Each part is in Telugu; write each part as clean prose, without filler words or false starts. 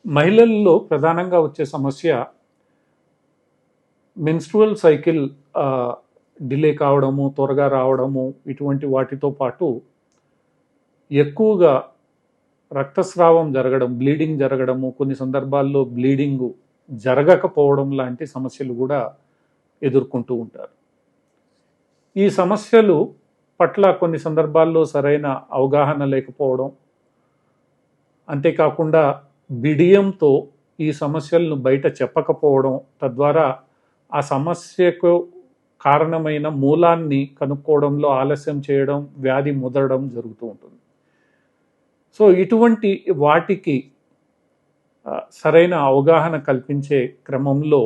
మహిళల్లో ప్రధానంగా వచ్చే సమస్య మెన్స్ట్రువల్ సైకిల్ డిలే కావడము, త్వరగా రావడము, ఇటువంటి వాటితో పాటు ఎక్కువగా రక్తస్రావం జరగడం, బ్లీడింగ్ జరగడము, కొన్ని సందర్భాల్లో బ్లీడింగ్ జరగకపోవడం లాంటి సమస్యలు కూడా ఎదుర్కొంటూ ఉంటారు. ఈ సమస్యలు పట్ల కొన్ని సందర్భాల్లో సరైన అవగాహన లేకపోవడం, అంతేకాకుండా బిడియంతో ఈ సమస్యలను బయట చెప్పకపోవడం, తద్వారా ఆ సమస్యకు కారణమైన మూలాన్ని కనుక్కోవడంలో ఆలస్యం చేయడం, వ్యాధి ముదరడం జరుగుతూ ఉంటుంది. సో ఇటువంటి వాటికి సరైన అవగాహన కల్పించే క్రమంలో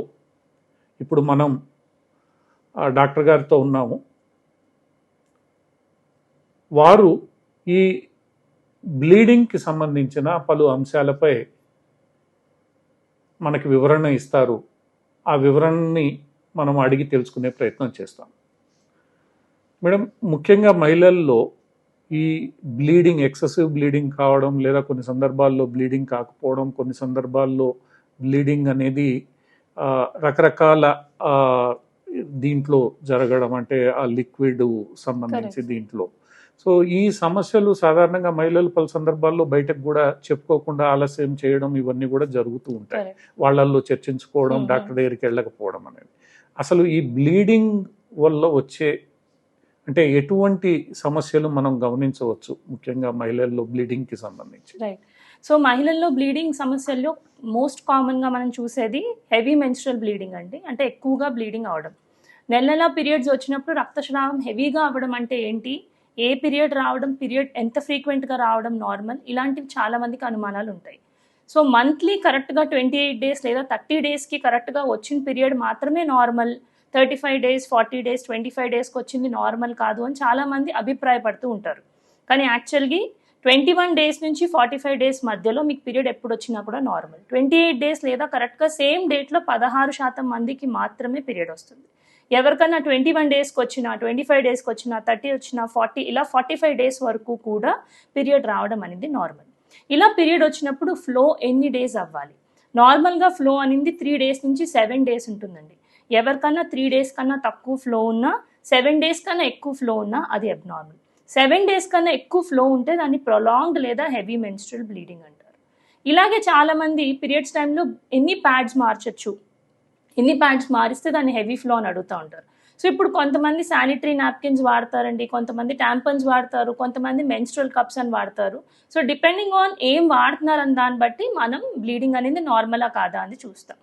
ఇప్పుడు మనం డాక్టర్ గారితో ఉన్నాము. వారు ఈ బ్లీడింగ్కి సంబంధించిన పలు అంశాలపై మనకి వివరణ ఇస్తారు. ఆ వివరణని మనం అడిగి తెలుసుకునే ప్రయత్నం చేస్తాం. మేడం, ముఖ్యంగా మహిళల్లో ఈ బ్లీడింగ్, ఎక్సెసివ్ బ్లీడింగ్ కావడం, లేదా కొన్ని సందర్భాల్లో బ్లీడింగ్ కాకపోవడం, కొన్ని సందర్భాల్లో బ్లీడింగ్ అనేది రకరకాల దీంట్లో జరగడం, అంటే ఆ లిక్విడ్ సంబంధించి దీంట్లో. సో ఈ సమస్యలు సాధారణంగా మహిళలు పలు సందర్భాల్లో బయటకు కూడా చెప్పుకోకుండా ఆలస్యం చేయడం, ఇవన్నీ కూడా జరుగుతూ ఉంటాయి. వాళ్ళల్లో చర్చించుకోవడం, డాక్టర్ దగ్గరికి వెళ్ళకపోవడం అనేది. అసలు ఈ బ్లీడింగ్ వల్ల వచ్చే అంటే ఎటువంటి సమస్యలు మనం గమనించవచ్చు, ముఖ్యంగా మహిళల్లో బ్లీడింగ్కి సంబంధించి? రైట్. సో మహిళల్లో బ్లీడింగ్ సమస్యల్లో మోస్ట్ కామన్గా మనం చూసేది హెవీ మెన్స్ట్రువల్ బ్లీడింగ్ అండి. అంటే ఎక్కువగా బ్లీడింగ్ అవడం. నెల పీరియడ్స్ వచ్చినప్పుడు రక్తస్రావం హెవీగా అవ్వడం అంటే ఏంటి, ఏ పీరియడ్ రావడం, పీరియడ్ ఎంత ఫ్రీక్వెంట్గా రావడం నార్మల్, ఇలాంటివి చాలా మందికి అనుమానాలు ఉంటాయి. సో మంత్లీ కరెక్ట్గా 28 డేస్ లేదా 30 డేస్కి కరెక్ట్గా వచ్చిన పీరియడ్ మాత్రమే నార్మల్, 35 డేస్, 40 డేస్, 25 డేస్కి వచ్చింది నార్మల్ కాదు అని చాలామంది అభిప్రాయపడుతూ ఉంటారు. కానీ యాక్చువల్గా 21 డేస్ నుంచి 45 డేస్ మధ్యలో మీకు పీరియడ్ ఎప్పుడు వచ్చినా కూడా నార్మల్. 28 డేస్ లేదా కరెక్ట్గా సేమ్ డేట్లో 16% మందికి మాత్రమే పీరియడ్ వస్తుంది. ఎవరికన్నా 21 డేస్కి వచ్చినా, 25 డేస్కి వచ్చినా, 30 వచ్చినా, 40 ఇలా 45 డేస్ వరకు కూడా పీరియడ్ రావడం అనేది నార్మల్. ఇలా పీరియడ్ వచ్చినప్పుడు ఫ్లో ఎన్ని డేస్ అవ్వాలి? నార్మల్గా ఫ్లో అనేది 3 డేస్ నుంచి 7 డేస్ ఉంటుందండి. ఎవరికన్నా 3 డేస్ కన్నా తక్కువ ఫ్లో ఉన్నా, 7 డేస్ కన్నా ఎక్కువ ఫ్లో ఉన్నా అది అబ్నార్మల్. 7 డేస్ కన్నా ఎక్కువ ఫ్లో ఉంటే దాన్ని ప్రొలాంగ్డ్ లేదా హెవీ మెన్స్ట్రువల్ బ్లీడింగ్ అంటారు. ఇలాగే చాలామంది పీరియడ్స్ టైంలో ఎన్ని ప్యాడ్స్ మార్చచ్చు, ఎన్ని ప్యాడ్స్ మారిస్తే దాన్ని హెవీ ఫ్లో అని అడుగుతూ ఉంటారు. సో ఇప్పుడు కొంతమంది శానిటరీ నాప్కిన్స్ వాడతారండి, కొంతమంది ట్యాంపన్స్ వాడతారు, కొంతమంది మెన్స్ట్రువల్ కప్స్ అని వాడతారు. సో డిపెండింగ్ ఆన్ ఏం వాడుతున్నారని దాన్ని బట్టి మనం బ్లీడింగ్ అనేది నార్మలా కాదా అని చూస్తాం.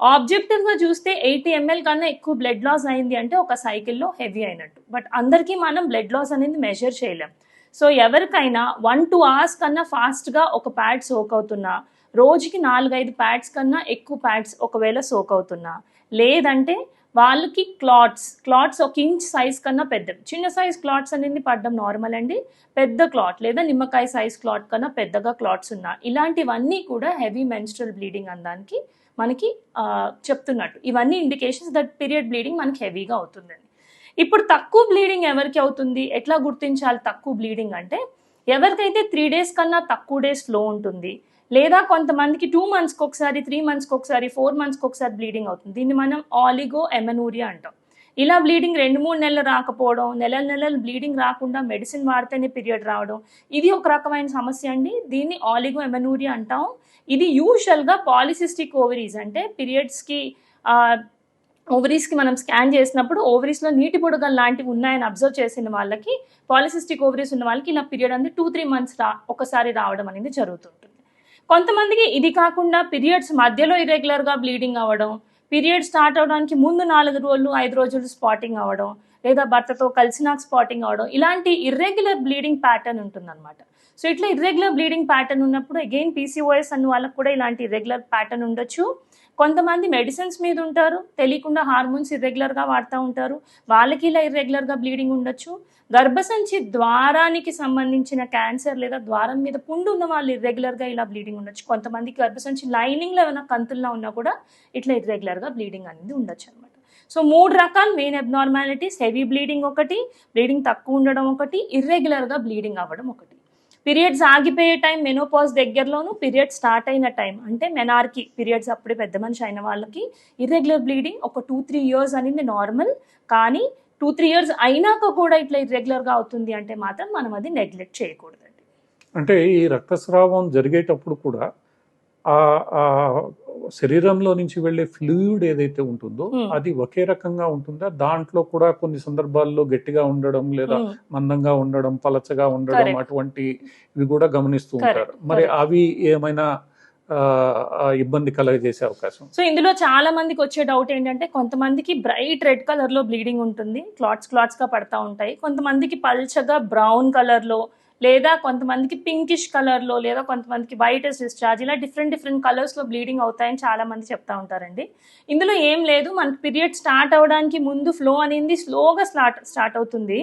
ఆబ్జెక్టివ్గా చూస్తే 80 ml కన్నా ఎక్కువ బ్లడ్ లాస్ అయింది అంటే ఒక సైకిల్లో హెవీ అయినట్టు. బట్ అందరికీ మనం బ్లడ్ లాస్ అనేది మెజర్ చేయలేం. సో ఎవరికైనా 1-2 hours కన్నా ఫాస్ట్గా ఒక ప్యాడ్ సోక్ అవుతున్నా, రోజుకి 4-5 ప్యాడ్స్ కన్నా ఎక్కువ ప్యాడ్స్ ఒకవేళ సోక్ అవుతున్నా, లేదంటే వాళ్ళకి క్లాట్స్ 1 ఇంచ్ సైజ్ కన్నా పెద్దవి, చిన్న సైజ్ క్లాట్స్ అనేది పడడం నార్మల్ అండి. పెద్ద క్లాట్ లేదా నిమ్మకాయ సైజ్ క్లాట్ కన్నా పెద్దగా క్లాట్స్ ఉన్నా, ఇలాంటివన్నీ కూడా హెవీ మెన్స్ట్రువల్ బ్లీడింగ్ అనడానికి మనకి చెప్తున్నట్టు. ఇవన్నీ ఇండికేషన్స్ దట్ పీరియడ్ బ్లీడింగ్ మనకి హెవీగా అవుతుందని. ఇప్పుడు తక్కువ బ్లీడింగ్ ఎవరికి అవుతుంది, ఎట్లా గుర్తించాలి తక్కువ బ్లీడింగ్ అంటే, ఎవరికైతే 3 డేస్ కన్నా తక్కువ డేస్ ఫ్లో ఉంటుంది, లేదా కొంతమందికి 2 monthsకి ఒకసారి, 3 monthsకి ఒకసారి, 4 monthsకి ఒకసారి బ్లీడింగ్ అవుతుంది. దీన్ని మనం ఆలిగో ఎమెనూరియా అంటాం. ఇలా బ్లీడింగ్ 2-3 నెలలు రాకపోవడం, నెలలు బ్లీడింగ్ రాకుండా మెడిసిన్ వాడితేనే పీరియడ్ రావడం, ఇది ఒక రకమైన సమస్య అండి. దీన్ని ఆలిగో ఎమెనూరియా అంటాం. ఇది యూజువల్గా పాలిసిస్టిక్ ఓవరీస్, అంటే పీరియడ్స్కి ఓవరీస్కి మనం స్కాన్ చేసినప్పుడు ఓవరీస్లో నీటి బుడగలు లాంటివి ఉన్నాయని అబ్జర్వ్ చేసిన వాళ్ళకి, పాలిసిస్టిక్ ఓవరీస్ ఉన్న వాళ్ళకి ఇలా పీరియడ్ అనేది 2-3 months ఒకసారి రావడం అనేది జరుగుతుంటుంది. కొంతమందికి ఇది కాకుండా పీరియడ్స్ మధ్యలో ఇర్రెగ్యులర్గా బ్లీడింగ్ అవ్వడం, పీరియడ్ స్టార్ట్ అవడానికి ముందు 4 రోజులు 5 రోజులు స్పాటింగ్ అవ్వడం, లేదా భర్తతో కలిసినాక స్పాటింగ్ అవ్వడం, ఇలాంటి ఇర్రెగ్యులర్ బ్లీడింగ్ ప్యాటర్న్ ఉంటుందన్నమాట. సో ఇట్లా ఇర్రెగ్యులర్ బ్లీడింగ్ ప్యాటర్న్ ఉన్నప్పుడు అగైన్ పీసీఓఎస్ అన్న వాళ్ళకు కూడా ఇలాంటి ఇర్రెగ్యులర్ ప్యాటర్న్ ఉండొచ్చు. కొంతమంది మెడిసిన్స్ మీద ఉంటారు, తెలియకుండా హార్మోన్స్ ఇర్రెగ్యులర్గా వాడుతూ ఉంటారు, వాళ్ళకి ఇలా ఇర్రెగ్యులర్గా బ్లీడింగ్ ఉండొచ్చు. గర్భసంచి ద్వారానికి సంబంధించిన క్యాన్సర్ లేదా ద్వారం మీద పుండు ఉన్న వాళ్ళు ఇర్రెగ్యులర్గా ఇలా బ్లీడింగ్ ఉండొచ్చు. కొంతమందికి గర్భసంచి లైనింగ్లో ఏమైనా కంతుల్లో ఉన్నా కూడా ఇట్లా ఇర్రెగ్యులర్గా బ్లీడింగ్ అనేది ఉండొచ్చు అనమాట. సో 3 రకాల మెయిన్ అబ్నార్మాలిటీస్: హెవీ బ్లీడింగ్ ఒకటి, బ్లీడింగ్ తక్కువ ఉండడం ఒకటి, ఇర్రెగ్యులర్గా బ్లీడింగ్ అవ్వడం ఒకటి. పీరియడ్స్ ఆగిపోయే టైం మెనోపాజ్ దగ్గరలోను, పీరియడ్ స్టార్ట్ అయిన టైం అంటే మెనార్కి పీరియడ్స్ అప్పుడే పెద్ద మనిషి అయిన వాళ్ళకి ఇర్రెగ్యులర్ బ్లీడింగ్ ఒక 2-3 ఇయర్స్ అనేది నార్మల్. కానీ 2-3 ఇయర్స్ అయినాక కూడా ఇట్లా ఇర్రెగ్యులర్గా అవుతుంది అంటే మాత్రం మనం అది నెగ్లెక్ట్ చేయకూడదండి. అంటే ఈ రక్తస్రావం జరిగేటప్పుడు కూడా ఆ ఆ శరీరంలో నుంచి వెళ్ళే ఫ్లూయిడ్ ఏదైతే ఉంటుందో అది ఒకే రకంగా ఉంటుందా? దాంట్లో కూడా కొన్ని సందర్భాల్లో గట్టిగా ఉండడం లేదా మందంగా ఉండడం, పలచగా ఉండడం Correct. అటువంటి ఇవి కూడా గమనిస్తూ ఉంటారు. Correct, మరి correct. అవి ఏమైనా ఇబ్బంది కలగజేసే అవకాశం? సో ఇందులో చాలా మందికి వచ్చే డౌట్ ఏంటంటే కొంతమందికి బ్రైట్ రెడ్ కలర్ లో బ్లీడింగ్ ఉంటుంది, క్లాట్స్ గా పడతా ఉంటాయి. కొంతమందికి పల్చగా బ్రౌన్ కలర్ లో, లేదా కొంతమందికి పింకిష్ కలర్ లో, లేదా కొంతమందికి వైట్ డిశ్చార్జ్, ఇలా డిఫరెంట్ కలర్స్ లో బ్లీడింగ్ అవుతాయని చాలా మంది చెప్తా ఉంటారండి. ఇందులో ఏం లేదు, మనకి పీరియడ్ స్టార్ట్ అవడానికి ముందు ఫ్లో అనేది స్లోగా స్టార్ట్ అవుతుంది.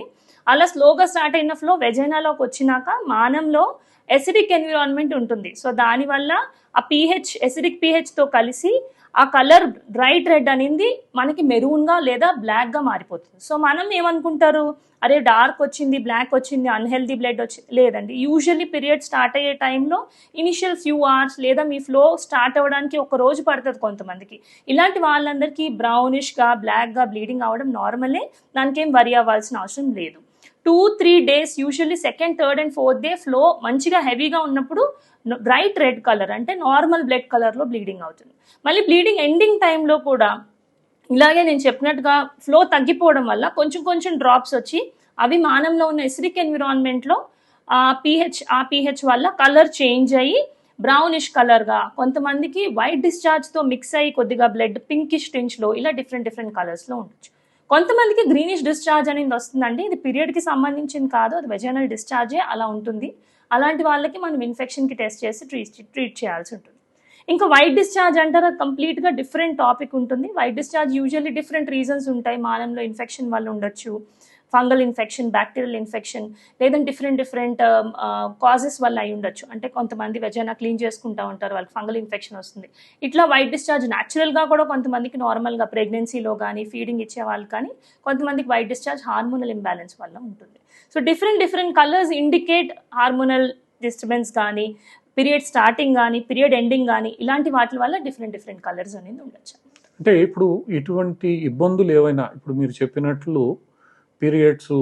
అలా స్లోగా స్టార్ట్ అయిన ఫ్లో వెజైనాలోకి వచ్చినాక మానంలో ఎసిడిక్ ఎన్విరాన్మెంట్ ఉంటుంది. సో దానివల్ల ఆ pH ఎసిడిక్ pHతో కలిసి ఆ కలర్ బ్రైట్ రెడ్ అనేది మనకి మెరూన్గా లేదా బ్లాక్గా మారిపోతుంది. సో మనం ఏమనుకుంటారు, అరే డార్క్ వచ్చింది, బ్లాక్ వచ్చింది, అన్హెల్దీ బ్లడ్ వచ్చింది. లేదండి, యూజువల్లీ పీరియడ్ స్టార్ట్ అయ్యే టైంలో ఇనిషియల్ ఫ్యూ అవర్స్ లేదా మీ ఫ్లో స్టార్ట్ అవ్వడానికి ఒక రోజు పడుతుంది కొంతమందికి. ఇలాంటి వాళ్ళందరికీ బ్రౌనిష్గా బ్లాక్గా బ్లీడింగ్ అవ్వడం నార్మలే, దానికేం వరి అవ్వాల్సిన అవసరం లేదు. 2-3 days usually second, third and fourth day flow మంచిగా హెవీగా ఉన్నప్పుడు బ్రైట్ రెడ్ కలర్ అంటే నార్మల్ బ్లడ్ కలర్లో బ్లీడింగ్ అవుతుంది. మళ్ళీ బ్లీడింగ్ ఎండింగ్ టైంలో కూడా ఇలాగే నేను చెప్పినట్టుగా ఫ్లో తగ్గిపోవడం వల్ల కొంచెం డ్రాప్స్ వచ్చి అవి మానంలో ఉన్న ఎసిడిక్ ఎన్విరాన్మెంట్లో ఆ pH వల్ల కలర్ చేంజ్ అయ్యి బ్రౌనిష్ కలర్గా, కొంతమందికి వైట్ డిశ్చార్జ్తో మిక్స్ అయ్యి కొద్దిగా బ్లడ్ పింకిష్ టించ్లో, ఇలా డిఫరెంట్ కలర్స్లో ఉండొచ్చు. కొంతమందికి గ్రీనిష్ డిశ్చార్జ్ అనేది వస్తుందండి. ఇది పీరియడ్కి సంబంధించింది కాదు, అది వెజైనల్ డిశ్చార్జే అలా ఉంటుంది. అలాంటి వాళ్ళకి మనం ఇన్ఫెక్షన్కి టెస్ట్ చేసి ట్రీట్ చేయాల్సి ఉంటుంది. ఇంకా వైట్ డిశ్చార్జ్ అంటారు, అది కంప్లీట్గా డిఫరెంట్ టాపిక్ ఉంటుంది. White discharge usually different reasons ఉంటాయి. మానంలో ఇన్ఫెక్షన్ వల్ల ఉండొచ్చు, ఫంగల్ ఇన్ఫెక్షన్, బ్యాక్టీరియల్ ఇన్ఫెక్షన్, లేదంటే డిఫరెంట్ కాజెస్ వల్ల అయి ఉండొచ్చు. అంటే కొంతమంది వెజైనా క్లీన్ చేసుకుంటూ ఉంటారు, వాళ్ళకి ఫంగల్ ఇన్ఫెక్షన్ వస్తుంది. ఇట్లా వైట్ డిశ్చార్జ్ న్యాచురల్గా కూడా కొంతమందికి నార్మల్గా ప్రెగ్నెన్సీలో కానీ ఫీడింగ్ ఇచ్చే వాళ్ళు కానీ కొంతమందికి వైట్ డిశ్చార్జ్ హార్మోనల్ ఇంబ్యాలెన్స్ వల్ల ఉంటుంది. So different colours indicate hormonal disturbance కానీ, పీరియడ్ స్టార్టింగ్ కానీ, పీరియడ్ ఎండింగ్ కానీ, ఇలాంటి వాటి వల్ల డిఫరెంట్ కలర్స్ అనేది ఉండొచ్చు. అంటే ఇప్పుడు ఇటువంటి ఇబ్బందులు ఏవైనా, ఇప్పుడు మీరు చెప్పినట్లు పీరియడ్స్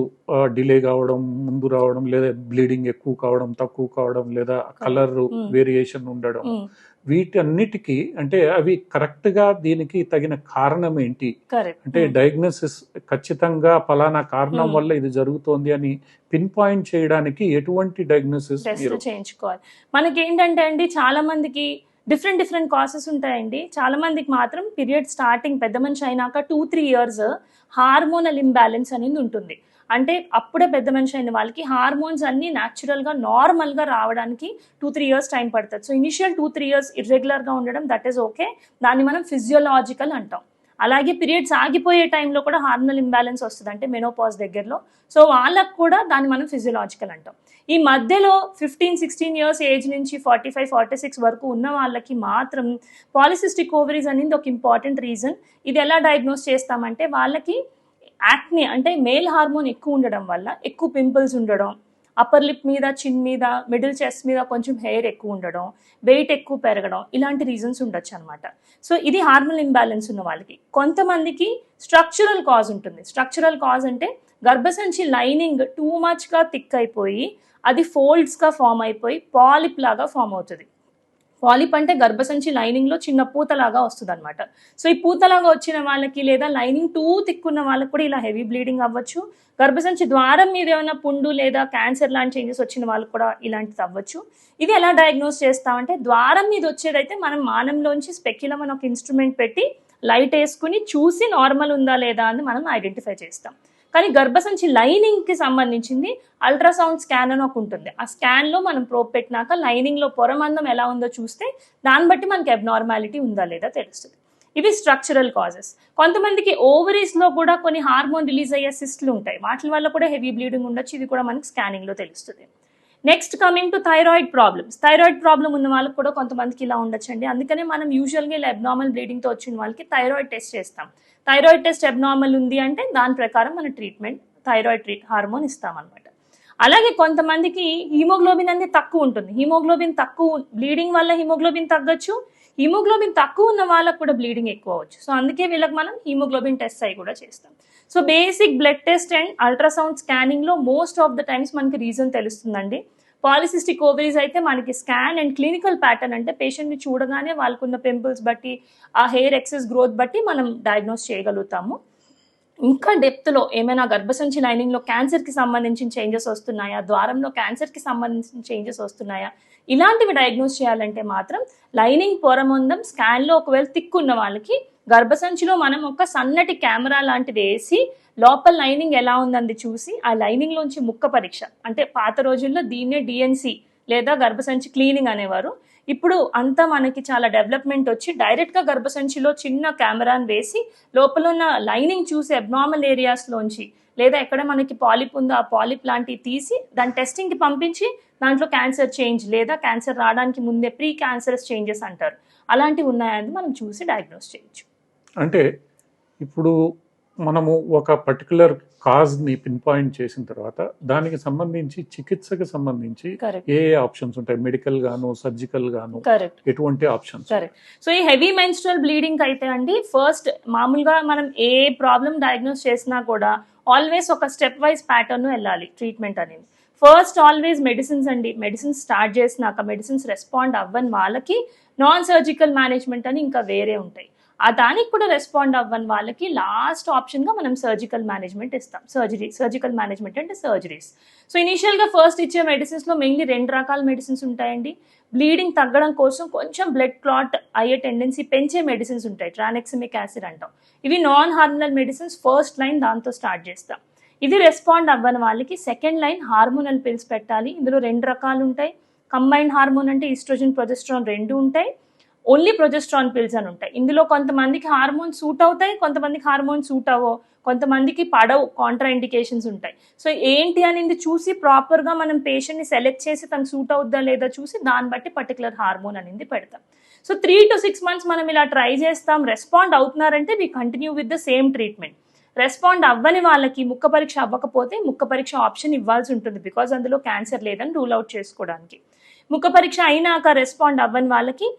డిలే కావడం, ముందు రావడం, లేదా బ్లీడింగ్ ఎక్కువ కావడం, తక్కువ కావడం, లేదా కలర్ వేరియేషన్ ఉండడం, వీటన్నిటికీ అంటే అవి కరెక్ట్ గా దీనికి తగిన కారణం ఏంటి? అంటే డయాగ్నోసిస్ ఖచ్చితంగా ఫలానా కారణం వల్ల ఇది జరుగుతోంది అని పిన్ పాయింట్ చేయడానికి ఎటువంటి డయాగ్నోసిస్ చేయించుకోవాలి? మనకి ఏంటంటే అండి, చాలా మందికి డిఫరెంట్ కాసెస్ ఉంటాయండి. చాలా మందికి మాత్రం పీరియడ్ స్టార్టింగ్ పెద్ద మనిషి అయినాక 2-3 years హార్మోనల్ ఇంబ్యాలెన్స్ అనేది ఉంటుంది. అంటే అప్పుడే పెద్ద మనిషి అయిన వాళ్ళకి హార్మోన్స్ అన్ని న్యాచురల్గా నార్మల్గా రావడానికి 2-3 years టైం పడుతుంది. సో ఇనిషియల్ 2-3 years ఇర్రెగ్యులర్గా ఉండడం, దట్ ఈస్ ఓకే, దాన్ని మనం ఫిజియోలాజికల్ అంటాం. అలాగే పీరియడ్స్ ఆగిపోయే టైంలో కూడా హార్మోనల్ ఇంబ్యాలెన్స్ వస్తుంది, అంటే మెనోపాజ్ దగ్గరలో. సో వాళ్ళకు కూడా దాన్ని మనం ఫిజియోలాజికల్ అంటాం. ఈ మధ్యలో 15-16 years ఏజ్ నుంచి 45-46 వరకు ఉన్న వాళ్ళకి మాత్రం పాలిసిస్టిక్ ఓవరీస్ అనేది ఒక ఇంపార్టెంట్ రీజన్. ఇది ఎలా డయాగ్నోస్ చేస్తామంటే, వాళ్ళకి యాక్నే అంటే మేల్ హార్మోన్ ఎక్కువ ఉండడం వల్ల ఎక్కువ పింపుల్స్ ఉండడం, అప్పర్ లిప్ మీద, చిన్ మీద, మిడిల్ చెస్ట్ మీద కొంచెం హెయిర్ ఎక్కువ ఉండడం, వెయిట్ ఎక్కువ పెరగడం, ఇలాంటి రీజన్స్ ఉండొచ్చు అనమాట. సో ఇది హార్మోనల్ ఇంబ్యాలెన్స్ ఉన్న వాళ్ళకి. కొంతమందికి స్ట్రక్చరల్ కాజ్ ఉంటుంది. స్ట్రక్చరల్ కాజ్ అంటే గర్భసంచి లైనింగ్ టూ మచ్గా థిక్ అయిపోయి అది ఫోల్డ్స్గా ఫామ్ అయిపోయి పాలిప్ లాగా ఫామ్ అవుతుంది. పాలిప్ అంటే గర్భసంచి లైనింగ్లో చిన్న పూతలాగా వస్తుంది అనమాట. సో ఈ పూతలాగా వచ్చిన వాళ్ళకి, లేదా లైనింగ్ టూ తిక్కున్న వాళ్ళకి కూడా ఇలా హెవీ బ్లీడింగ్ అవ్వచ్చు. గర్భసంచి ద్వారం మీద ఏమైనా పుండు లేదా క్యాన్సర్ లాంటి చేంజెస్ వచ్చిన వాళ్ళకి కూడా ఇలాంటిది అవ్వచ్చు. ఇది ఎలా డయాగ్నోస్ చేస్తామంటే, ద్వారం మీద వచ్చేదైతే మనం మానంలోంచి స్పెక్యులమ్ అని ఒక ఇన్స్ట్రుమెంట్ పెట్టి లైట్ వేసుకుని చూసి నార్మల్ ఉందా లేదా అని మనం ఐడెంటిఫై చేస్తాం. కానీ గర్భసంచి లైనింగ్కి సంబంధించింది అల్ట్రాసౌండ్ స్కాన్ అని ఒక ఉంటుంది. ఆ స్కాన్లో మనం ప్రోబ్ పెట్టినాక లైనింగ్లో పొరమందం ఎలా ఉందో చూస్తే దాన్ని బట్టి మనకి అబ్నార్మాలిటీ ఉందా లేదా తెలుస్తుంది. ఇవి స్ట్రక్చరల్ కాజెస్. కొంతమందికి ఓవరీస్లో కూడా కొన్ని హార్మోన్ రిలీజ్ అయ్యే సిస్ట్లు ఉంటాయి, వాటి వల్ల కూడా హెవీ బ్లీడింగ్ ఉండొచ్చు. ఇది కూడా మనకి స్కానింగ్లో తెలుస్తుంది. Next coming to thyroid problems. Thyroid problem ఉన్న వాళ్ళకి కూడా కొంతమందికి ఇలా ఉండొచ్చండి. అందుకనే మనం యూజువల్గా ఇలా అబ్నార్మల్ బ్లీడింగ్తో వచ్చిన వాళ్ళకి థైరాయిడ్ టెస్ట్ చేస్తాం. థైరాయిడ్ టెస్ట్ అబ్నార్మల్ ఉంది అంటే దాని ప్రకారం మన ట్రీట్మెంట్ థైరాయిడ్ హార్మోన్ ఇస్తామన్నమాట. అలాగే కొంతమందికి హిమోగ్లోబిన్ అనేది తక్కువ ఉంటుంది. హిమోగ్లోబిన్ తక్కువ బ్లీడింగ్ వల్ల హిమోగ్లోబిన్ తగ్గొచ్చు. హిమోగ్లోబిన్ తక్కువ ఉన్న వాళ్ళకు కూడా బ్లీడింగ్ ఎక్కువ అవ్వచ్చు. సో అందుకే వీళ్ళకి మనం హిమోగ్లోబిన్ టెస్ట్ అయి కూడా చేస్తాం. So basic blood test and ultrasound స్కానింగ్లో మోస్ట్ ఆఫ్ ద టైమ్స్ మనకి రీజన్ తెలుస్తుందండి. పాలిసిస్టిక్ ఓవరీస్ అయితే మనకి స్కాన్ అండ్ క్లినికల్ ప్యాటర్న్ అంటే పేషెంట్ని చూడగానే వాళ్ళకున్న పింపుల్స్ బట్టి ఆ హెయిర్ ఎక్సెస్ గ్రోత్ బట్టి మనం డయాగ్నోస్ చేయగలుగుతాము. ఇంకా డెప్త్లో ఏమైనా గర్భసంచి లైనింగ్లో క్యాన్సర్కి సంబంధించిన చేంజెస్ వస్తున్నాయా, ద్వారంలో క్యాన్సర్కి సంబంధించిన చేంజెస్ వస్తున్నాయా, ఇలాంటివి డయాగ్నోస్ చేయాలంటే మాత్రం లైనింగ్ పొరమందం స్కాన్లో ఒకవేళ తిక్కున్న వాళ్ళకి గర్భసంచిలో మనం ఒక సన్నటి కెమెరా లాంటిది వేసి లోపల లైనింగ్ ఎలా ఉందని చూసి ఆ లైనింగ్లోంచి ముక్క పరీక్ష, అంటే పాత రోజుల్లో దీన్నే డిఎన్సి లేదా గర్భసంచి క్లీనింగ్ అనేవారు. ఇప్పుడు అంతా మనకి చాలా డెవలప్మెంట్ వచ్చి డైరెక్ట్గా గర్భసంచిలో చిన్న కెమెరాని వేసి లోపల ఉన్న లైనింగ్ చూసి అబ్నార్మల్ ఏరియాస్లోంచి లేదా ఎక్కడ మనకి పాలిప్ ఉందో ఆ పాలిప్ లాంటివి తీసి దాని టెస్టింగ్కి పంపించి దాంట్లో క్యాన్సర్ చేంజ్ లేదా క్యాన్సర్ రావడానికి ముందే ప్రీ క్యాన్సరస్ చేంజెస్ అంటారు, అలాంటివి ఉన్నాయని మనం చూసి డయాగ్నోస్ చేయొచ్చు. అంటే ఇప్పుడు మనము ఒక పర్టికులర్ కాజ్ని పిన్ పాయింట్ చేసిన తర్వాత దానికి సంబంధించి చికిత్సకు సంబంధించి ఏ ఆప్షన్స్ ఉంటాయి, మెడికల్ గాను సర్జికల్ గాను, ఎటువంటి ఆప్షన్స్? కరెక్ట్. సో ఈ హెవీ మెన్స్ట్రువల్ బ్లీడింగ్ అయితే అండి ఫస్ట్ మామూలుగా మనం ఏ ప్రాబ్లం డయాగ్నోస్ చేసినా కూడా ఆల్వేస్ ఒక స్టెప్ వైజ్ ప్యాటర్న్ వెళ్ళాలి ట్రీట్మెంట్ అనేది. ఫస్ట్ ఆల్వేస్ మెడిసిన్స్ అండి. మెడిసిన్స్ స్టార్ట్ చేసినాక మెడిసిన్స్ రెస్పాండ్ అవ్వని వాళ్ళకి నాన్ సర్జికల్ మేనేజ్మెంట్ అని ఇంకా వేరే ఉంటాయి. ఆ దానికి కూడా రెస్పాండ్ అవ్వని వాళ్ళకి లాస్ట్ ఆప్షన్గా మనం సర్జికల్ మేనేజ్మెంట్ ఇస్తాం. సర్జికల్ మేనేజ్మెంట్ అంటే సర్జరీస్. సో ఇనీషియల్గా ఫస్ట్ ఇచ్చే మెడిసిన్స్లో మెయిన్లీ 2 రకాల మెడిసిన్స్ ఉంటాయండి. బ్లీడింగ్ తగ్గడం కోసం కొంచెం బ్లడ్ క్లాట్ అయ్యే టెండెన్సీ పెంచే మెడిసిన్స్ ఉంటాయి, ట్రానెక్సిమిక్ యాసిడ్ అంటాం. ఇవి non hormonal medicines, first line దాంతో స్టార్ట్ చేస్తాం. ఇది రెస్పాండ్ అవ్వని వాళ్ళకి సెకండ్ లైన్ హార్మోనల్ పిల్స్ పెట్టాలి. ఇందులో 2 రకాలు ఉంటాయి. కంబైన్డ్ హార్మోన్ అంటే ఈస్ట్రోజన్ ప్రొజెస్ట్రాన్ 2 ఉంటాయి. ఓన్లీ ప్రొజెస్ట్రాన్ పిల్స్ అని ఉంటాయి. ఇందులో కొంతమందికి హార్మోన్ సూట్ అవుతాయి, కొంతమందికి హార్మోన్ సూట్ అవ్వవు, కొంతమందికి పడవు, కాంట్రా ఇండికేషన్స్ ఉంటాయి. సో ఏంటి అనేది చూసి ప్రాపర్గా మనం పేషెంట్ని సెలెక్ట్ చేసి తనకు సూట్ అవుద్దా లేదా చూసి దాన్ని బట్టి పర్టికులర్ హార్మోన్ అనేది పెడతాం. సో 3 to 6 months మనం ఇలా ట్రై చేస్తాం. రెస్పాండ్ అవుతున్నారంటే we continue with the same treatment. Respond అవ్వని వాళ్ళకి ముక్క పరీక్ష అవ్వకపోతే ముక్క పరీక్ష ఆప్షన్ ఇవ్వాల్సి ఉంటుంది, బికాజ్ అందులో క్యాన్సర్ లేదని రూల్ అవుట్ చేసుకోవడానికి. ముక్క పరీక్ష అయినాక రెస్పాండ్ అవ్వని వాళ్ళకి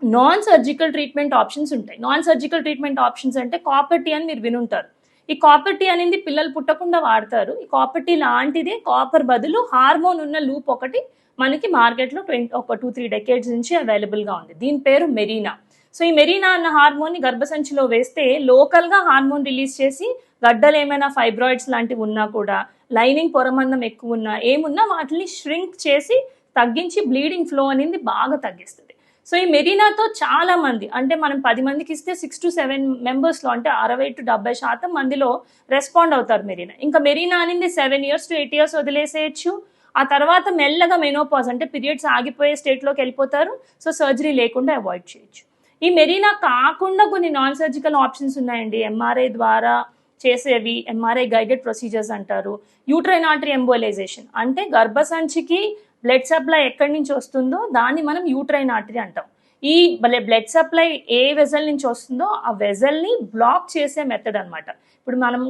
నాన్ సర్జికల్ ట్రీట్మెంట్ ఆప్షన్స్ ఉంటాయి. నాన్ సర్జికల్ ట్రీట్మెంట్ ఆప్షన్స్ అంటే కాపర్ టీ అని మీరు వినుంటారు. ఈ కాపర్ టీ అనేది పిల్లలు పుట్టకుండా వాడతారు. ఈ కాపర్ టీ లాంటిదే, కాపర్ బదులు హార్మోన్ ఉన్న లూప్ ఒకటి మనకి మార్కెట్లో ఒక 2-3 decades నుంచి అవైలబుల్గా ఉంది. దీని పేరు మెరీనా. సో ఈ మెరీనా అన్న హార్మోన్ని గర్భసంచిలో వేస్తే లోకల్గా హార్మోన్ రిలీజ్ చేసి గడ్డలు ఏమైనా ఫైబ్రాయిడ్స్ లాంటివి ఉన్నా కూడా, లైనింగ్ పొరమందం ఎక్కువ ఉన్నా ఏమున్నా వాటిని ష్రింక్ చేసి తగ్గించి బ్లీడింగ్ ఫ్లో అనేది బాగా తగ్గిస్తుంది. సో ఈ మెరీనాతో చాలా మంది, అంటే మనం 10 మందికి ఇస్తే 6 to 7 members అంటే 60 to 70% మందిలో రెస్పాండ్ అవుతారు మెరీనా. ఇంకా మెరీనా అనేది 7 years to 8 years వదిలేసేయచ్చు. ఆ తర్వాత మెల్లగా మెనోపాజ్ అంటే పీరియడ్స్ ఆగిపోయే స్టేట్లోకి వెళ్ళిపోతారు. సో సర్జరీ లేకుండా అవాయిడ్ చేయొచ్చు. ఈ మెరీనా కాకుండా కొన్ని నాన్ సర్జికల్ ఆప్షన్స్ ఉన్నాయండి. ఎంఆర్ఐ ద్వారా చేసేవి, ఎంఆర్ఐ గైడెడ్ ప్రొసీజర్స్ అంటారు. యూట్రైన్ ఆర్టరీ ఎంబోలైజేషన్ అంటే గర్భసంచికి బ్లడ్ సప్లై ఎక్కడి నుంచి వస్తుందో దాన్ని మనం యూట్రైన్ ఆర్టరీ అంటాం. ఈ బ్లడ్ సప్లై ఏ వెజల్ నుంచి వస్తుందో ఆ వెజల్ని బ్లాక్ చేసే మెథడ్ అనమాట. ఇప్పుడు మనం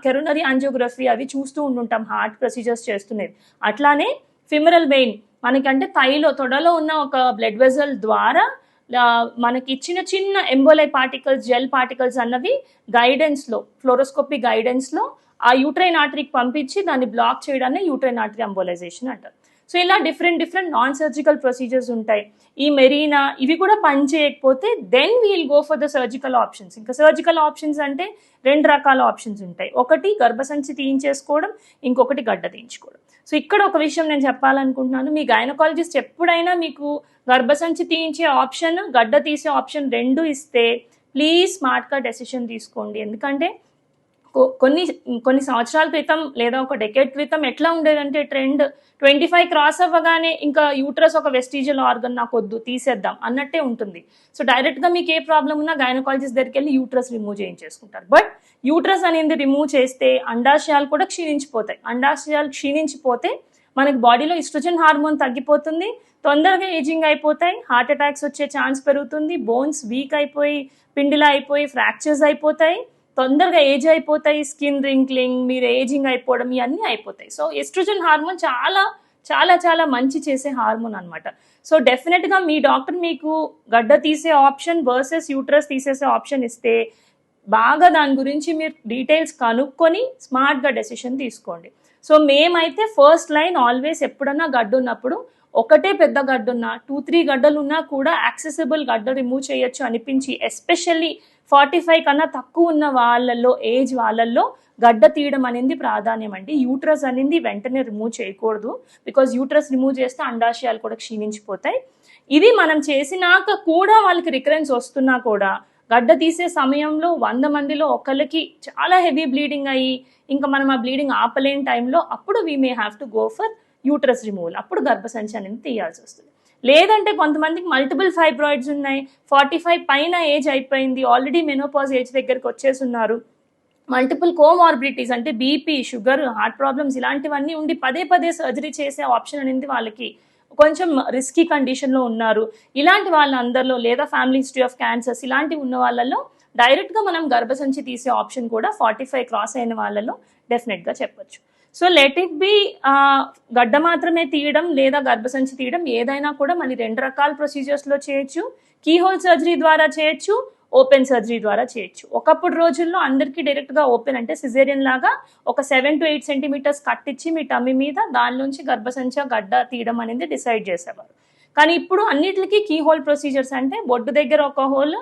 కెరోనరీ యాంజియోగ్రఫీ అవి చూస్తూ ఉంటుంటాం, హార్ట్ ప్రొసీజర్స్ చేస్తున్నది. అట్లానే ఫిమరల్ వెయిన్ మనకంటే తొడలో ఉన్న ఒక బ్లడ్ వెజల్ ద్వారా మనకి చిన్న చిన్న ఎంబోలై పార్టికల్స్, జెల్ పార్టికల్స్ అన్నవి గైడెన్స్లో, ఫ్లోరోస్కోపీ గైడెన్స్లో ఆ యూట్రైన్ ఆర్టరీకి పంపించి దాన్ని బ్లాక్ చేయడాన్ని యూట్రైన్ ఆర్టరీ ఎంబోలైజేషన్ అంటారు. సో ఇలా డిఫరెంట్ నాన్ సర్జికల్ ప్రొసీజర్స్ ఉంటాయి. ఈ మెరీనా ఇవి కూడా పని చేయకపోతే then we'll go for the surgical options. ఇంకా సర్జికల్ ఆప్షన్స్ అంటే 2 రకాల ఆప్షన్స్ ఉంటాయి. ఒకటి గర్భసంచి తీయించేసుకోవడం, ఇంకొకటి గడ్డ తీయించుకోవడం. సో ఇక్కడ ఒక విషయం నేను చెప్పాలనుకుంటున్నాను, మీ గైనకాలజిస్ట్ ఎప్పుడైనా మీకు గర్భసంచి తీయించే ఆప్షన్, గడ్డ తీసే ఆప్షన్ 2 ఇస్తే ప్లీజ్ స్మార్ట్గా డెసిషన్ తీసుకోండి. ఎందుకంటే కొన్ని సంవత్సరాల క్రితం లేదా ఒక డెకేడ్ క్రితం ఎట్లా ఉండేదంటే ట్రెండ్ 25 క్రాస్ అవ్వగానే ఇంకా యూట్రస్ ఒక వెస్టిజియల్ ఆర్గన్ నాకు వద్దు తీసేద్దాం అన్నట్టే ఉంటుంది. సో డైరెక్ట్గా మీకు ఏ ప్రాబ్లం ఉన్నా గైనకాలజిస్ట్ దగ్గరికి వెళ్ళి యూట్రస్ రిమూవ్ చేయించేసుకుంటారు. బట్ యూట్రస్ అనేది రిమూవ్ చేస్తే అండాశయాలు కూడా క్షీణించిపోతాయి. అండాశయాలు క్షీణించిపోతే మనకి బాడీలో ఈస్ట్రోజన్ హార్మోన్ తగ్గిపోతుంది, తొందరగా ఏజింగ్ అయిపోతాయి, హార్ట్ అటాక్స్ వచ్చే ఛాన్స్ పెరుగుతుంది, బోన్స్ వీక్ అయిపోయి పిండిలా అయిపోయి ఫ్రాక్చర్స్ అయిపోతాయి, తొందరగా ఏజ్ అయిపోతాయి, స్కిన్ రింక్లింగ్, మీరు ఏజింగ్ అయిపోవడం ఇవన్నీ అయిపోతాయి. సో ఎస్ట్రోజన్ హార్మోన్ చాలా చాలా చాలా మంచి చేసే హార్మోన్ అనమాట. సో డెఫినెట్గా మీ డాక్టర్ మీకు గడ్డ తీసే ఆప్షన్ వర్సెస్ యూట్రస్ తీసేసే ఆప్షన్ ఇస్తే బాగా దాని గురించి మీరు డీటెయిల్స్ కనుక్కొని స్మార్ట్గా డెసిషన్ తీసుకోండి. సో మేమైతే ఫస్ట్ లైన్ ఆల్వేస్ ఎప్పుడన్నా గడ్డ ఉన్నప్పుడు ఒకటే పెద్ద గడ్డ ఉన్నా 2-3 గడ్డలు ఉన్నా కూడా యాక్సెసిబుల్ గడ్డ రిమూవ్ చేయొచ్చు అనిపించి, ఎస్పెషల్లీ 45 కన్నా తక్కువ ఉన్న వాళ్ళల్లో, ఏజ్ వాళ్ళల్లో గడ్డ తీయడం అనేది ప్రాధాన్యం అండి. యూట్రస్ అనేది వెంటనే రిమూవ్ చేయకూడదు, బికాజ్ యూట్రస్ రిమూవ్ చేస్తే అండాశయాలు కూడా క్షీణించిపోతాయి. ఇది మనం చేసినాక కూడా వాళ్ళకి రికరెన్స్ వస్తున్నా కూడా గడ్డ తీసే సమయంలో 100 మందిలో ఒకరికి చాలా హెవీ బ్లీడింగ్ అయ్యి ఇంకా మనం ఆ బ్లీడింగ్ ఆపలేని టైంలో అప్పుడు we may have to go for uterus removal. అప్పుడు గర్భసంచి అనేది తీయాల్సి వస్తుంది. లేదంటే కొంతమందికి మల్టిపుల్ ఫైబ్రాయిడ్స్ ఉన్నాయి, 45 పైన ఏజ్ అయిపోయింది, ఆల్రెడీ మెనోపాజ్ ఏజ్ దగ్గరికి వచ్చేసి ఉన్నారు, మల్టిపుల్ కోమార్బిడిటీస్ అంటే బీపీ, షుగర్, హార్ట్ ప్రాబ్లమ్స్ ఇలాంటివన్నీ ఉండి పదే పదే సర్జరీ చేసే ఆప్షన్ అనేది వాళ్ళకి కొంచెం రిస్కీ కండిషన్లో ఉన్నారు. ఇలాంటి వాళ్ళందరిలో, లేదా ఫ్యామిలీ హిస్టరీ ఆఫ్ క్యాన్సర్స్ ఇలాంటివి ఉన్న వాళ్ళలో డైరెక్ట్గా మనం గర్భసంచి తీసే ఆప్షన్ కూడా 45 క్రాస్ అయిన వాళ్ళలో డెఫినెట్గా చెప్పొచ్చు. సో లెట్ ఇట్ బి గడ్డ మాత్రమే తీయడం లేదా గర్భసంచి తీయడం ఏదైనా కూడా మళ్ళీ 2 రకాల ప్రొసీజర్స్లో చేయొచ్చు. కీహోల్ సర్జరీ ద్వారా చేయొచ్చు, ఓపెన్ సర్జరీ ద్వారా చేయొచ్చు. ఒకప్పుడు రోజుల్లో అందరికీ డైరెక్ట్గా ఓపెన్ అంటే సిజేరియన్ లాగా ఒక 7 to 8 సెంటీమీటర్స్ కట్ ఇచ్చి మీ టమ్మి మీద దానిలోంచి గర్భసంచి గడ్డ తీయడం అనేది డిసైడ్ చేసేవారు. కానీ ఇప్పుడు అన్నిటికీ కీహోల్ ప్రొసీజర్స్ అంటే బొడ్డు దగ్గర ఒక హోల్,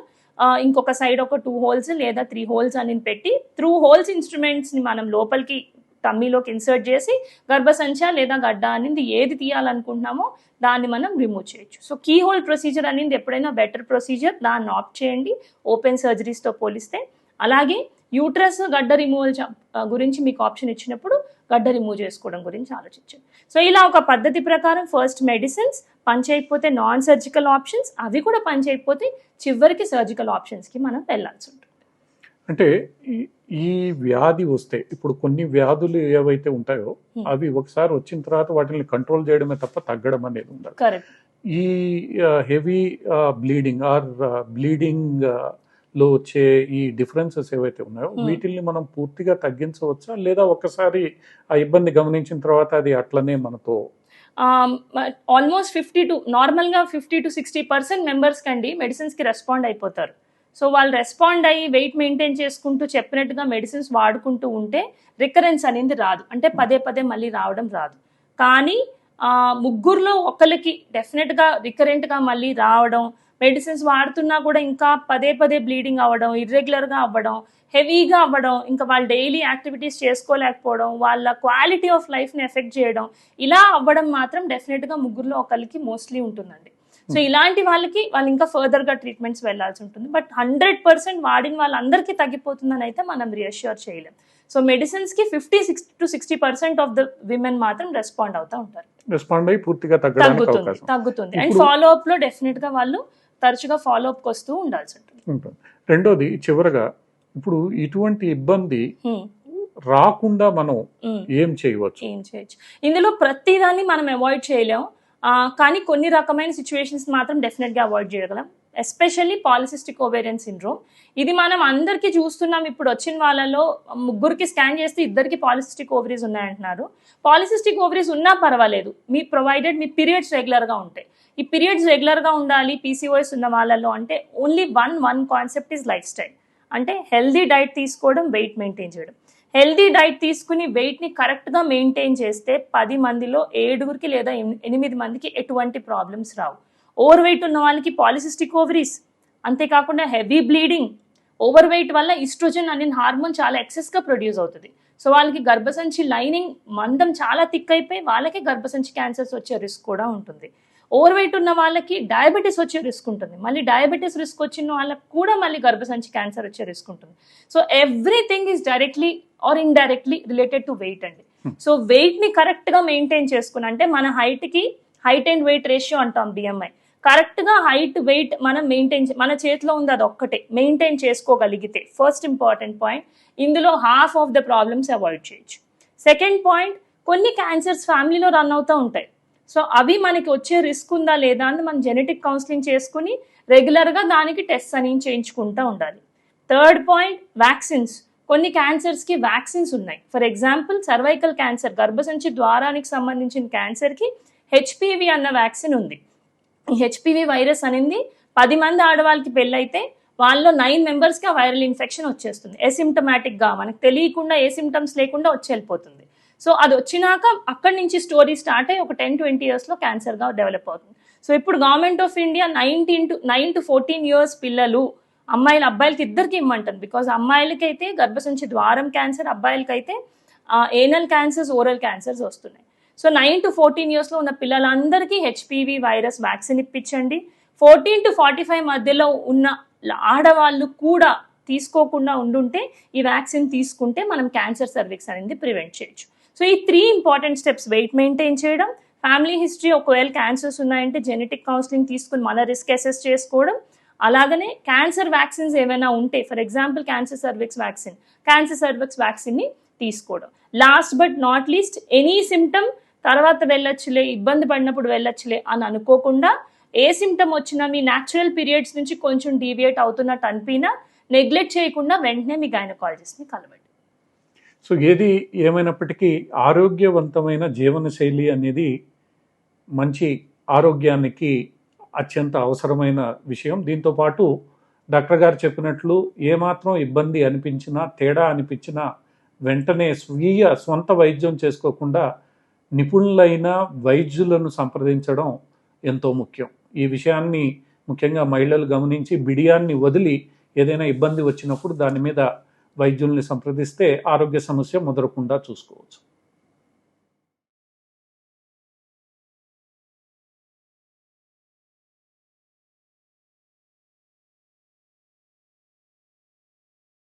ఇంకొక సైడ్ ఒక 2 holes లేదా 3 holes అని పెట్టి త్రూ హోల్స్ ఇన్స్ట్రుమెంట్స్ని మనం లోపలికి టమ్మీలోకి ఇన్సర్ట్ చేసి గర్భసంచ లేదా గడ్డ అనేది ఏది తీయాలనుకుంటున్నామో దాన్ని మనం రిమూవ్ చేయొచ్చు. సో కీ హోల్ ప్రొసీజర్ అనేది ఎప్పుడైనా బెటర్ ప్రొసీజర్, దాన్ని ఆప్ట్ చేయండి ఓపెన్ సర్జరీస్తో పోలిస్తే. అలాగే యూట్రస్ గడ్డ రిమూవల్ గురించి మీకు ఆప్షన్ ఇచ్చినప్పుడు గడ్డ రిమూవ్ చేసుకోవడం గురించి ఆలోచించండి. సో ఇలా ఒక పద్ధతి ప్రకారం ఫస్ట్ మెడిసిన్స్, పనిచేయకపోతే నాన్ సర్జికల్ ఆప్షన్స్, అవి కూడా పనిచేయకపోతే చివరికి సర్జికల్ ఆప్షన్స్కి మనం వెళ్ళాల్సి ఉంటుంది. అంటే ఈ వ్యాధి వస్తే ఇప్పుడు కొన్ని వ్యాధులు ఏవైతే ఉంటాయో అవి ఒకసారి వచ్చిన తర్వాత వాటిని కంట్రోల్ చేయడమే తప్ప తగ్గడం అనేది ఉండదు. కరెక్ట్. ఈ హెవీ బ్లీడింగ్ ఆర్ బ్లీడింగ్ లో వచ్చే ఈ డిఫరెన్సెస్ ఏవైతే ఉన్నాయో వీటిల్ని మనం పూర్తిగా తగ్గించవచ్చా, లేదా ఒకసారి ఆ ఇబ్బంది గమనించిన తర్వాత అది అట్లనే మనతో ఆల్మోస్ట్ 50 to 60% మెంబర్స్ కండి మెడిసిన్స్కి రెస్పాండ్ అయిపోతారు. సో వాళ్ళు రెస్పాండ్ అయ్యి వెయిట్ మెయింటైన్ చేసుకుంటూ చెప్పినట్టుగా మెడిసిన్స్ వాడుకుంటూ ఉంటే రికరెన్స్ అనేది రాదు, అంటే పదే పదే మళ్ళీ రావడం రాదు. కానీ 3లో ఒకరికి డెఫినెట్గా రికరెంట్గా మళ్ళీ రావడం, మెడిసిన్స్ వాడుతున్నా కూడా ఇంకా పదే పదే బ్లీడింగ్ అవ్వడం, ఇర్రెగ్యులర్గా అవ్వడం, హెవీగా అవ్వడం, ఇంకా వాళ్ళు డైలీ యాక్టివిటీస్ చేసుకోలేకపోవడం, వాళ్ళ క్వాలిటీ ఆఫ్ లైఫ్ని ఎఫెక్ట్ చేయడం, ఇలా అవ్వడం మాత్రం డెఫినెట్గా 3లో ఒకరికి మోస్ట్లీ ఉంటుందండి. సో ఇలాంటి వాళ్ళు ఇంకా ఫర్దర్గా ట్రీట్మెంట్స్ వెళ్ళాల్సి ఉంటుంది. బట్ 100% వాడిన వాళ్ళందరికీ తగ్గిపోతుందని అయితే మనం రియాష్యూర్ చేయలేం. సో మెడిసిన్స్కి 50 to 60% ఆఫ్ ద విమెన్ మాత్రం రెస్పాండ్ అవుతూ ఉంటారు, రెస్పాండ్ అయ్యి పూర్తిగా తగ్గుతుంది. అండ్ ఫాలో అప్ లో డెఫినెట్గా వాళ్ళు తరచుగా ఫాలో అప్కి వస్తూ ఉండాల్సి ఉంటుంది. రెండోది చివరగా ఇప్పుడు ఇటువంటి ఇబ్బంది రాకుండా మనం ఏం చేయవచ్చు? ఇందులో ప్రతిదాన్ని మనం అవాయిడ్ చేయలేం, కానీ కొన్ని రకమైన సిచ్యువేషన్స్ మాత్రం డెఫినెట్గా అవాయిడ్ చేయగలం. Especially polycystic ovarian syndrome. ఇది మనం అందరికీ చూస్తున్నాం. ఇప్పుడు వచ్చిన వాళ్ళలో 3కి స్కాన్ చేస్తే 2కి పాలిసిస్టిక్ ఓవరీస్ ఉన్నాయంటున్నారు. పాలిసిస్టిక్ ఓవరీస్ ఉన్నా పర్వాలేదు, మీ ప్రొవైడెడ్ మీ పీరియడ్స్ రెగ్యులర్గా ఉంటాయి. ఈ పీరియడ్స్ రెగ్యులర్గా ఉండాలి PCOS ఉన్న వాళ్ళలో అంటే only one concept is life style. అంటే హెల్దీ డైట్ తీసుకోవడం, వెయిట్ మెయింటైన్ చేయడం. హెల్దీ డైట్ తీసుకుని వెయిట్ని కరెక్ట్గా మెయింటైన్ చేస్తే 10 మందిలో 7కి లేదా 8 మందికి ఎటువంటి ప్రాబ్లమ్స్ రావు. ఓవర్ వెయిట్ ఉన్న వాళ్ళకి పాలిసిస్టిక్ ఓవరీస్, అంతేకాకుండా హెవీ బ్లీడింగ్, ఓవర్ వెయిట్ వల్ల ఈస్ట్రోజన్ అనే హార్మోన్ చాలా ఎక్సెస్గా ప్రొడ్యూస్ అవుతుంది. సో వాళ్ళకి గర్భసంచి లైనింగ్ మందం చాలా థిక్ అయిపోయి వాళ్ళకి గర్భసంచి క్యాన్సర్స్ వచ్చే రిస్క్ కూడా ఉంటుంది. ఓవర్ వెయిట్ ఉన్న వాళ్ళకి డయాబెటీస్ వచ్చే రిస్క్ ఉంటుంది. మళ్ళీ డయాబెటీస్ రిస్క్ వచ్చిన వాళ్ళకి కూడా మళ్ళీ గర్భసంచి క్యాన్సర్ వచ్చే రిస్క్ ఉంటుంది. So everything is directly or indirectly related to weight అండి. సో వెయిట్ని కరెక్ట్గా మెయింటైన్ చేసుకుని, అంటే మన హైట్ అండ్ వెయిట్ రేషియో అంటాం BMI, కరెక్ట్గా హైట్ వెయిట్ మనం మెయింటైన్, మన చేతిలో ఉంది అది ఒక్కటే, మెయింటైన్ చేసుకోగలిగితే ఫస్ట్ ఇంపార్టెంట్ పాయింట్, ఇందులో half of the problems avoid చేయొచ్చు. సెకండ్ పాయింట్, కొన్ని క్యాన్సర్స్ ఫ్యామిలీలో రన్ అవుతూ ఉంటాయి. సో అవి మనకి వచ్చే రిస్క్ ఉందా లేదా అని మనం జెనెటిక్ కౌన్సిలింగ్ చేసుకుని రెగ్యులర్గా దానికి టెస్ట్ అని చేయించుకుంటూ ఉండాలి. Third point vaccines. కొన్ని క్యాన్సర్స్కి వ్యాక్సిన్స్ ఉన్నాయి. ఫర్ ఎగ్జాంపుల్ సర్వైకల్ క్యాన్సర్, గర్భసంచి ద్వారానికి సంబంధించిన క్యాన్సర్కి హెచ్పివి అన్న వ్యాక్సిన్ ఉంది. ఈ హెచ్పివి వైరస్ అనేది 10 మంది ఆడవాళ్ళకి పెళ్ళైతే వాళ్ళలో 9 మెంబర్స్కి ఆ వైరల్ ఇన్ఫెక్షన్ వచ్చేస్తుంది. ఎసిమ్టమాటిక్గా మనకు తెలియకుండా ఏ సిమ్టమ్స్ లేకుండా వచ్చి వెళ్ళిపోతుంది. సో అది వచ్చినాక అక్కడి నుంచి స్టోరీ స్టార్ట్ అయ్యి ఒక 10-20 ఇయర్స్లో క్యాన్సర్గా డెవలప్ అవుతుంది. సో ఇప్పుడు government of India 9 to 14 years పిల్లలు అమ్మాయిలు అబ్బాయిలకి ఇద్దరికి ఇమ్మంటుంది. బికాజ్ అమ్మాయిలకైతే గర్భసంచి ద్వారం క్యాన్సర్, అబ్బాయిలకైతే ఏనల్ క్యాన్సర్స్, ఓరల్ క్యాన్సర్స్ వస్తున్నాయి. సో 9 to 14 ఇయర్స్లో ఉన్న పిల్లలందరికీ హెచ్పివి వైరస్ వ్యాక్సిన్ ఇప్పించండి. 14 to 45 మధ్యలో ఉన్న ఆడవాళ్ళు కూడా తీసుకోకుండా ఉండుంటే ఈ వ్యాక్సిన్ తీసుకుంటే మనం క్యాన్సర్ సర్విక్స్ అనేది ప్రివెంట్ చేయొచ్చు. సో ఈ 3 ఇంపార్టెంట్ స్టెప్స్: వెయిట్ మెయింటైన్ చేయడం, ఫ్యామిలీ హిస్టరీ, ఒకవేళ క్యాన్సర్స్ ఉన్నాయంటే జెనెటిక్ కౌన్సిలింగ్ తీసుకుని మన రిస్క్ అసెస్ చేసుకోవడం, అలాగనే క్యాన్సర్ వ్యాక్సిన్స్ ఏమైనా ఉంటే, ఫర్ ఎగ్జాంపుల్ క్యాన్సర్ సర్విక్స్ వ్యాక్సిన్ని తీసుకోవడం. Last but not least, any symptom తర్వాత వెళ్ళొచ్చులే, ఇబ్బంది పడినప్పుడు వెళ్ళొచ్చులే అని అనుకోకుండా, ఏ సిమ్టమ్ వచ్చినా మీ న్యాచురల్ పీరియడ్స్ నుంచి కొంచెం డీవియేట్ అవుతున్నట్టు అనిపినా నెగ్లెక్ట్ చేయకుండా వెంటనే మీ గైనకాలజిస్ట్ని కలవండి. సో ఏది ఏమైనప్పటికీ ఆరోగ్యవంతమైన జీవనశైలి అనేది మంచి ఆరోగ్యానికి అత్యంత అవసరమైన విషయం. దీంతోపాటు డాక్టర్ గారు చెప్పినట్లు ఏమాత్రం ఇబ్బంది అనిపించినా, తేడా అనిపించినా వెంటనే స్వంత వైద్యం చేసుకోకుండా నిపుణులైన వైద్యులను సంప్రదించడం ఎంతో ముఖ్యం. ఈ విషయాన్ని ముఖ్యంగా మహిళలు గమనించి బిడియాన్ని వదిలి ఏదైనా ఇబ్బంది వచ్చినప్పుడు దాని మీద వైద్యుల్ని సంప్రదిస్తే ఆరోగ్య సమస్య ముదరకుండా చూసుకోవచ్చు.